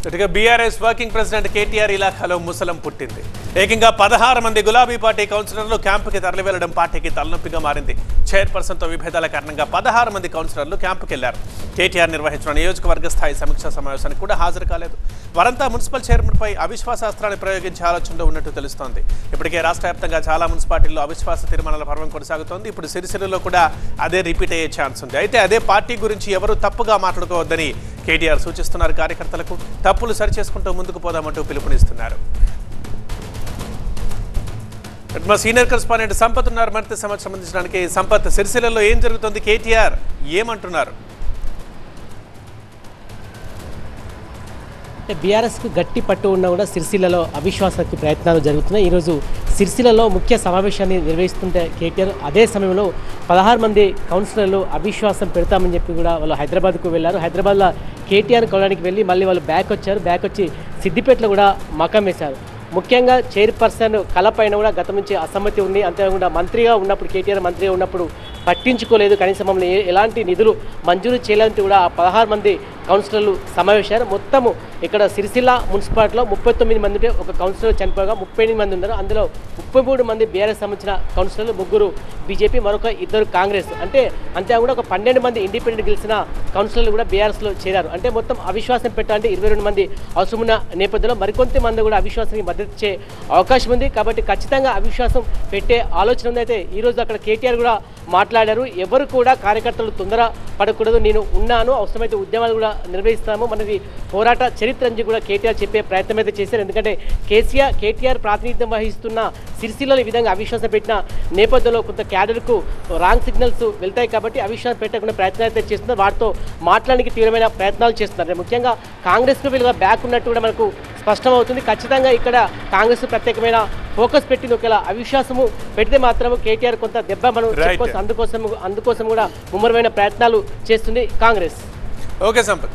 ఇటుగా BRS working president KTR ఇలాఖాలో ముసలం పుట్టింది. ఏకంగా 16 మంది గులాబీ పార్టీ కౌన్సిలర్లు క్యాంపుకి తరలి వెళ్లడం పార్టీకి తలనొప్పిగా మారింది. చైర్పర్సన్తో విభేదాల కారణంగా 16 మంది కౌన్సిలర్లు క్యాంపుకి వెళ్లారు. కేటీఆర్ నిర్వహించిన నియోజకవర్గ స్థాయి సమీక్షా సమావేశానికి కూడా హాజరు కాలేదు. వారంతా మున్సిపల్ చైర్మన్పై అవిశ్వాసాస్త్రాన్ని ప్రయోగించే ఆలోచనలో ఉన్నట్టు తెలుస్తోంది. ఇప్పటికే రాష్ట్ర వ్యాప్తంగా చాలా మున్సిపాలిటీల్లో అవిశ్వాస తీర్మానాల పర్వం కొనసాగుతోంది. ఇప్పుడు సిరిసిల్లలో కూడా అదే రిపీట్ అయ్యే ఛాన్స్ ఉంది. అయితే అదే పార్టీ గురించి ఎవరూ తప్పుగా మాట్లాడుకోవద్దని కేటీఆర్ సూచిస్తున్నారు. కార్యకర్తలకు తప్పులు సరిచేసుకుంటూ ముందుకు పోదామంటూ పిలుపునిస్తున్నారు. మా సీనియర్ కరెస్పాండెంట్ సంపత్ ఉన్నారు. మరింత సమాచారం అందించడానికి. సంపత్, సిరిసిల్లలో ఏం జరుగుతుంది? కేటీఆర్ ఏమంటున్నారు? బీఆర్ఎస్కు గట్టి పట్టు ఉన్నా కూడా సిరిసిల్లలో అవిశ్వాసానికి ప్రయత్నాలు జరుగుతున్నాయి. ఈరోజు సిరిసిల్లలో ముఖ్య సమావేశాన్ని నిర్వహిస్తుంటే కేటీఆర్ అదే సమయంలో 16 మంది కౌన్సిలర్లు అవిశ్వాసం పెడతామని చెప్పి కూడా వాళ్ళు హైదరాబాద్కు వెళ్ళారు. హైదరాబాద్లో కేటీఆర్ కొనడానికి వెళ్ళి మళ్ళీ వాళ్ళు బ్యాక్ వచ్చి సిద్దిపేటలో కూడా మకం వేశారు. ముఖ్యంగా చైర్పర్సన్ కళపైన కూడా గతం నుంచి అసమ్మతి ఉంది. అంతేకాకుండా మంత్రిగా ఉన్నప్పుడు కేటీఆర్ మంత్రిగా ఉన్నప్పుడు పట్టించుకోలేదు, కనీసం మమ్మల్ని ఎలాంటి నిధులు మంజూరు చేయాలంటే కూడా ఆ 16 మంది కౌన్సిలర్లు సమావేశారు. మొత్తము ఇక్కడ సిరిసిల్ల మున్సిపాలిటీలో 39 మంది ఉంటే ఒక కౌన్సిలర్ చనిపోగా 38 మంది ఉన్నారు. అందులో 33 మంది బీఆర్ఎస్ సంబంధించిన కౌన్సిలర్లు, 3 బీజేపీ, మరొక 2 కాంగ్రెస్. అంతేకాకుండా ఒక 12 మంది ఇండిపెండెంట్ గెలిచిన కౌన్సిలర్లు కూడా బీఆర్ఎస్లో చేరారు. అంటే మొత్తం అవిశ్వాసం పెట్టాలంటే 22 మంది అవసరమున్న నేపథ్యంలో మరికొంతమంది కూడా అవిశ్వాసానికి మద్దతు ఇచ్చే అవకాశం ఉంది. కాబట్టి ఖచ్చితంగా అవిశ్వాసం పెట్టే ఆలోచన ఉంది. అయితే ఈరోజు అక్కడ కేటీఆర్ కూడా మాట్లాడారు. ఎవరు కూడా కార్యకర్తలు తొందర పడకూడదు, నేను ఉన్నాను, అవసరమైతే ఉద్యమాలు కూడా నిర్వహిస్తాము, మనది పోరాట చరిత్ర అని కూడా కేటీఆర్ చెప్పే ప్రయత్నం అయితే చేశారు. ఎందుకంటే కేటీఆర్ ప్రాతినిధ్యం వహిస్తున్న సిరిసిల్లలో ఈ విధంగా అవిశ్వాసం పెట్టిన నేపథ్యంలో కొంత క్యాడర్కు రాంగ్ సిగ్నల్స్ వెళ్తాయి. కాబట్టి అవిశ్వాసం పెట్టకుండా ప్రయత్నాలు అయితే చేస్తున్నారు. వాటితో మాట్లాడడానికి తీవ్రమైన ప్రయత్నాలు చేస్తున్నారు. ముఖ్యంగా కాంగ్రెస్కు వీళ్ళుగా బ్యాక్ ఉన్నట్టు కూడా మనకు స్పష్టమవుతుంది. ఖచ్చితంగా ఇక్కడ కాంగ్రెస్ ప్రత్యేకమైన ఫోకస్ పెట్టింది. ఒకవేళ అవిశ్వాసము పెడితే మాత్రం కేటీఆర్ కొంత దెబ్బ మనం చెప్పుకోవచ్చు. అందుకోసం కూడా ముమ్మరమైన ప్రయత్నాలు చేస్తుంది కాంగ్రెస్. ఓకే సంపత్.